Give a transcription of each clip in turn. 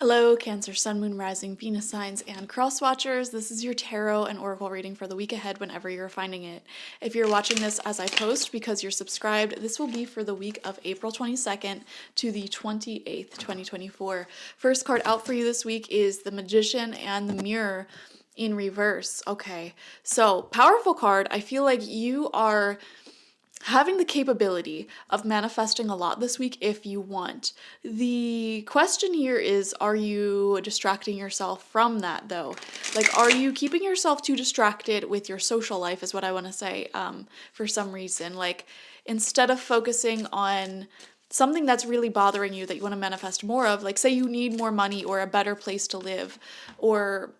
Hello, Cancer, Sun, Moon, Rising, Venus signs, and cross watchers. This is your tarot and oracle reading for the week ahead whenever you're finding it. If you're watching this as I post because you're subscribed, this will be for the week of April 22nd to the 28th, 2024. First card out for you this week is the Magician and the Mirror in reverse. Okay, so powerful card. I feel like you are having the capability of manifesting a lot this week if you want. The question here is, are you distracting yourself from that though? Like, are you keeping yourself too distracted with your social life is what I want to say, for some reason. Like, instead of focusing on something that's really bothering you that you want to manifest more of, like say you need more money or a better place to live, or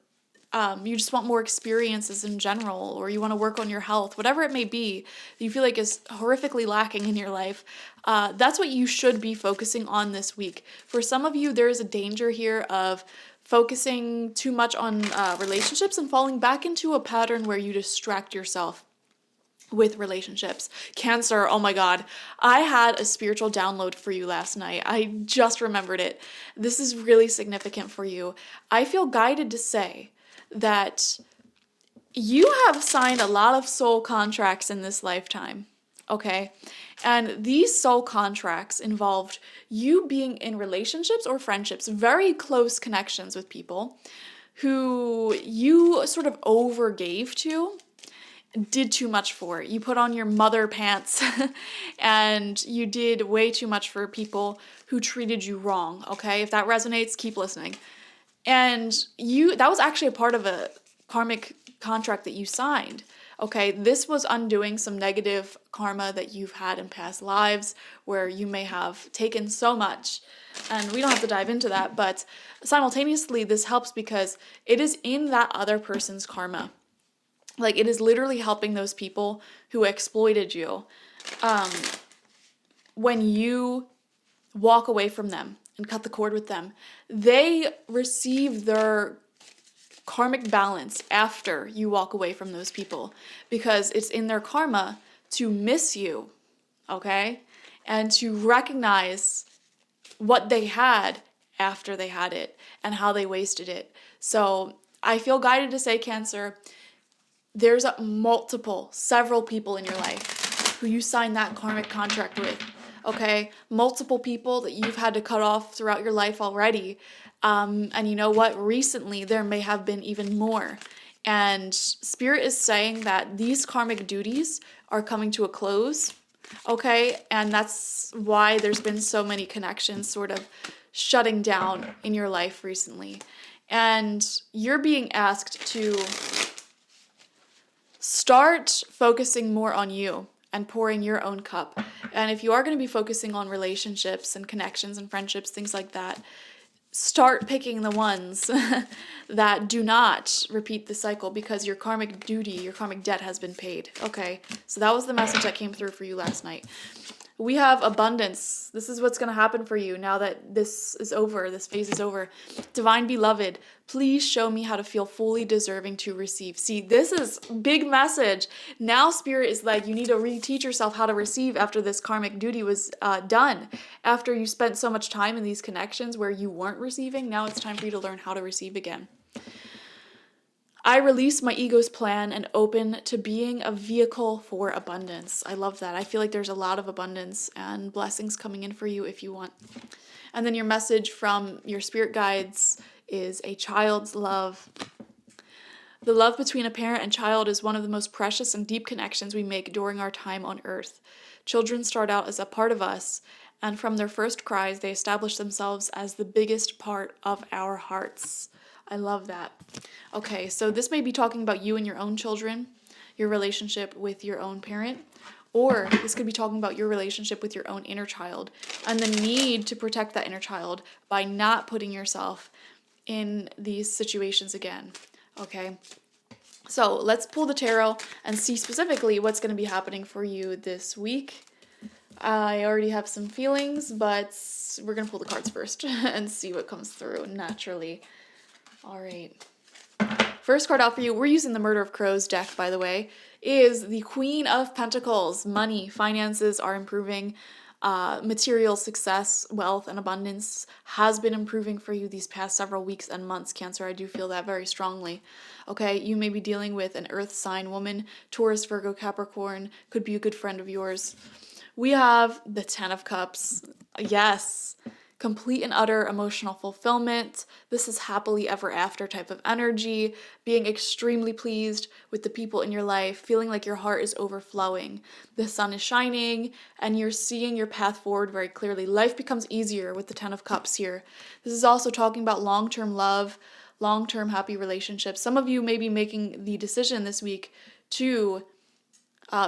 you just want more experiences in general, or you want to work on your health, whatever it may be that you feel like is horrifically lacking in your life, that's what you should be focusing on this week. For some of you, there is a danger here of focusing too much on relationships and falling back into a pattern where you distract yourself with relationships. Cancer, oh my God. I had a spiritual download for you last night. I just remembered it. This is really significant for you. I feel guided to say that you have signed a lot of soul contracts in this lifetime, okay? And these soul contracts involved you being in relationships or friendships, very close connections with people who you sort of overgave to, did too much for. You put on your mother pants and you did way too much for people who treated you wrong, okay? If that resonates, keep listening. And that was actually a part of a karmic contract that you signed. Okay, this was undoing some negative karma that you've had in past lives where you may have taken so much. And we don't have to dive into that, but simultaneously this helps because it is in that other person's karma. Like, it is literally helping those people who exploited you. When you walk away from them and cut the cord with them, they receive their karmic balance after you walk away from those people, because it's in their karma to miss you, okay? And to recognize what they had after they had it and how they wasted it. So I feel guided to say, Cancer, there's several people in your life who you signed that karmic contract with, okay? Multiple people that you've had to cut off throughout your life already. And you know what? Recently, there may have been even more. And Spirit is saying that these karmic duties are coming to a close, okay? And that's why there's been so many connections sort of shutting down in your life recently. And you're being asked to start focusing more on you and pouring your own cup. And if you are going to be focusing on relationships and connections and friendships, things like that, start picking the ones that do not repeat the cycle, because your karmic duty, your karmic debt has been paid. Okay, so that was the message that came through for you last night. We have abundance. This is what's going to happen for you now that this is over, this phase is over. Divine Beloved, please show me how to feel fully deserving to receive. See, this is big message. Now Spirit is like, you need to reteach yourself how to receive after this karmic duty was done. After you spent so much time in these connections where you weren't receiving, now it's time for you to learn how to receive again. I release my ego's plan and open to being a vehicle for abundance. I love that. I feel like there's a lot of abundance and blessings coming in for you if you want. And then your message from your spirit guides is a child's love. The love between a parent and child is one of the most precious and deep connections we make during our time on earth. Children start out as a part of us, and from their first cries, they establish themselves as the biggest part of our hearts. I love that. Okay, so this may be talking about you and your own children, your relationship with your own parent, or this could be talking about your relationship with your own inner child and the need to protect that inner child by not putting yourself in these situations again. Okay, so let's pull the tarot and see specifically what's going to be happening for you this week. I already have some feelings, but we're going to pull the cards first and see what comes through naturally. All right. First card out for you, we're using the Murder of Crows deck, by the way, is the Queen of Pentacles. Money, finances are improving. Material success, wealth, and abundance has been improving for you these past several weeks and months, Cancer. I do feel that very strongly. Okay, you may be dealing with an earth sign woman, Taurus, Virgo, Capricorn, could be a good friend of yours. We have the Ten of Cups. Yes, complete and utter emotional fulfillment. This is happily ever after type of energy, being extremely pleased with the people in your life, feeling like your heart is overflowing. The sun is shining and you're seeing your path forward very clearly. Life becomes easier with the Ten of Cups here. This is also talking about long-term love, long-term happy relationships. Some of you may be making the decision this week to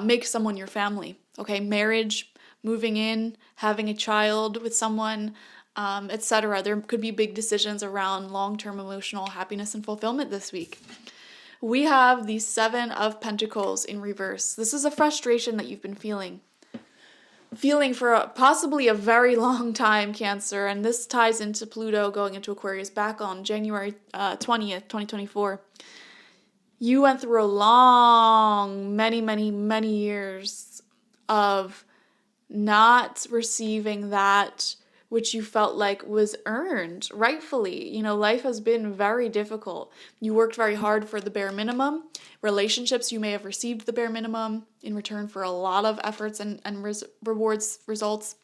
make someone your family. Okay, marriage, moving in, having a child with someone, etc. There could be big decisions around long-term emotional happiness and fulfillment this week. We have the Seven of Pentacles in reverse. This is a frustration that you've been feeling for possibly a very long time, Cancer, and this ties into Pluto going into Aquarius back on January 20th, 2024. You went through a long, many years of not receiving that which you felt like was earned rightfully. You know, life has been very difficult. You worked very hard for the bare minimum. Relationships, you may have received the bare minimum in return for a lot of efforts and rewards, results.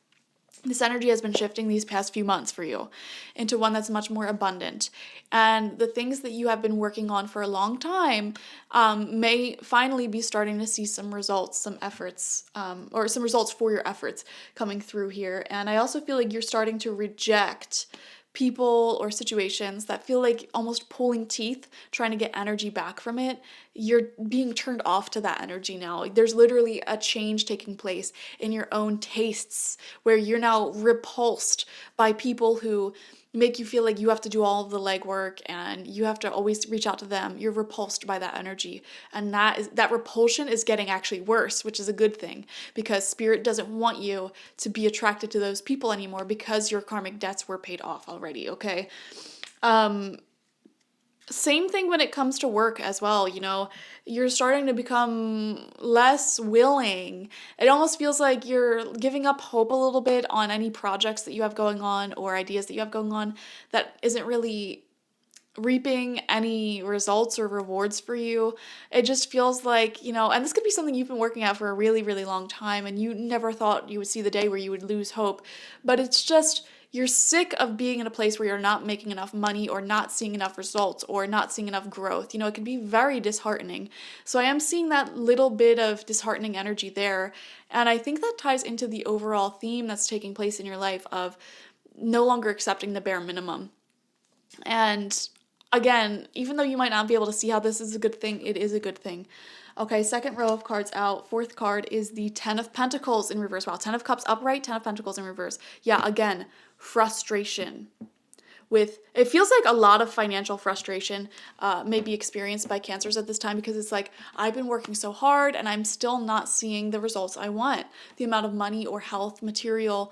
This energy has been shifting these past few months for you into one that's much more abundant. And the things that you have been working on for a long time may finally be starting to see some results, some efforts, or some results for your efforts coming through here. And I also feel like you're starting to reject people or situations that feel like almost pulling teeth, trying to get energy back from it. You're being turned off to that energy now. Like, there's literally a change taking place in your own tastes where you're now repulsed by people who make you feel like you have to do all of the legwork and you have to always reach out to them. You're repulsed by that energy. And that repulsion is getting actually worse, which is a good thing, because spirit doesn't want you to be attracted to those people anymore because your karmic debts were paid off already, okay? Same thing when it comes to work as well. You know, you're starting to become less willing. It almost feels like you're giving up hope a little bit on any projects that you have going on or ideas that you have going on that isn't really reaping any results or rewards for you. It just feels like, you know, and this could be something you've been working at for a really long time and you never thought you would see the day where you would lose hope. But it's just, you're sick of being in a place where you're not making enough money or not seeing enough results or not seeing enough growth. You know, it can be very disheartening. So I am seeing that little bit of disheartening energy there. And I think that ties into the overall theme that's taking place in your life of no longer accepting the bare minimum. And again, even though you might not be able to see how this is a good thing, it is a good thing. Okay, second row of cards out. Fourth card is the Ten of Pentacles in reverse. Wow, Ten of Cups upright, Ten of Pentacles in reverse. Yeah, again, frustration. It feels like a lot of financial frustration may be experienced by Cancers at this time, because it's like, I've been working so hard and I'm still not seeing the results I want, the amount of money or health, material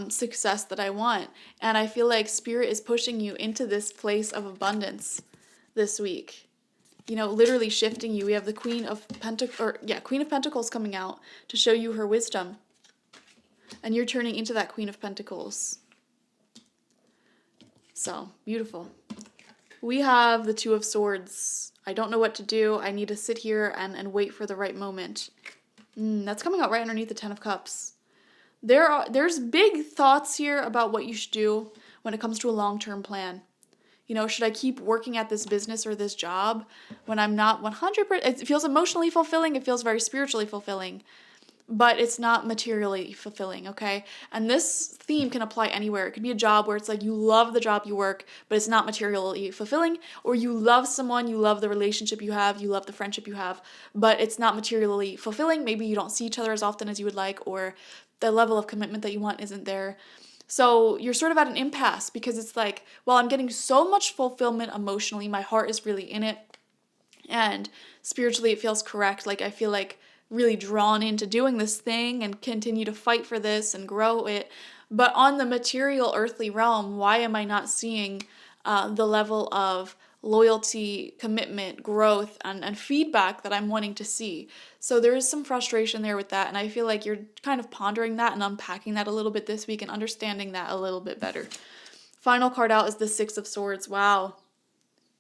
success that I want. And I feel like spirit is pushing you into this place of abundance this week. You know, literally shifting you. We have the Queen of Pentacles coming out to show you her wisdom. And you're turning into that Queen of Pentacles. So, beautiful. We have the Two of Swords. I don't know what to do. I need to sit here and wait for the right moment. That's coming out right underneath the Ten of Cups. There's big thoughts here about what you should do when it comes to a long-term plan. You know, should I keep working at this business or this job when I'm not 100%? It feels emotionally fulfilling. It feels very spiritually fulfilling, but it's not materially fulfilling, okay? And this theme can apply anywhere. It could be a job where it's like you love the job you work, but it's not materially fulfilling, or you love someone, you love the relationship you have, you love the friendship you have, but it's not materially fulfilling. Maybe you don't see each other as often as you would like, or the level of commitment that you want isn't there. So you're sort of at an impasse, because it's like, well, I'm getting so much fulfillment emotionally, my heart is really in it, and spiritually it feels correct. Like, I feel like really drawn into doing this thing and continue to fight for this and grow it. But on the material earthly realm, why am I not seeing the level of loyalty, commitment, growth, and feedback that I'm wanting to see. So there is some frustration there with that, and I feel like you're kind of pondering that and unpacking that a little bit this week and understanding that a little bit better. Final card out is the Six of Swords. Wow.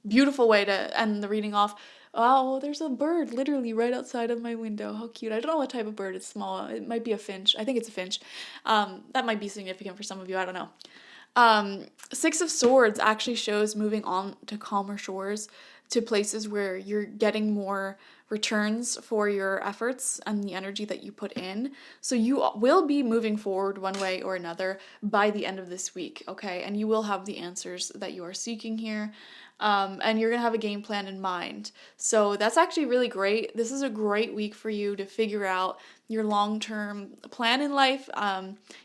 Beautiful way to end the reading off. Oh, there's a bird literally right outside of my window. How cute. I don't know what type of bird. It's small. It might be a finch. I think it's a finch. That might be significant for some of you. I don't know. Six of Swords actually shows moving on to calmer shores, to places where you're getting more returns for your efforts and the energy that you put in. So you will be moving forward one way or another by the end of this week, okay? And you will have the answers that you are seeking here. And you're going to have a game plan in mind. So that's actually really great. This is a great week for you to figure out your long-term plan in life.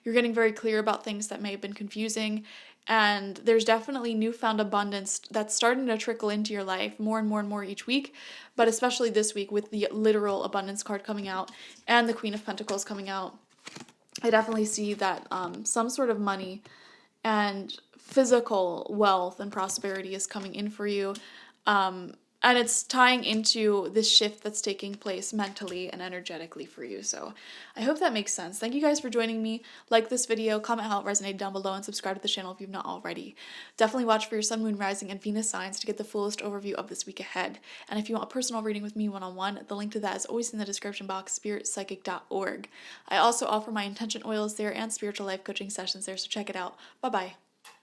You're getting very clear about things that may have been confusing. And there's definitely newfound abundance that's starting to trickle into your life more and more and more each week, but especially this week with the literal abundance card coming out and the Queen of Pentacles coming out. I definitely see that some sort of money and physical wealth and prosperity is coming in for you. And it's tying into this shift that's taking place mentally and energetically for you. So I hope that makes sense. Thank you guys for joining me. Like this video, comment how it resonated down below, and subscribe to the channel if you've not already. Definitely watch for your sun, moon, rising, and Venus signs to get the fullest overview of this week ahead. And if you want a personal reading with me one-on-one, the link to that is always in the description box, spiritpsychic.org. I also offer my intention oils there and spiritual life coaching sessions there, so check it out. Bye-bye.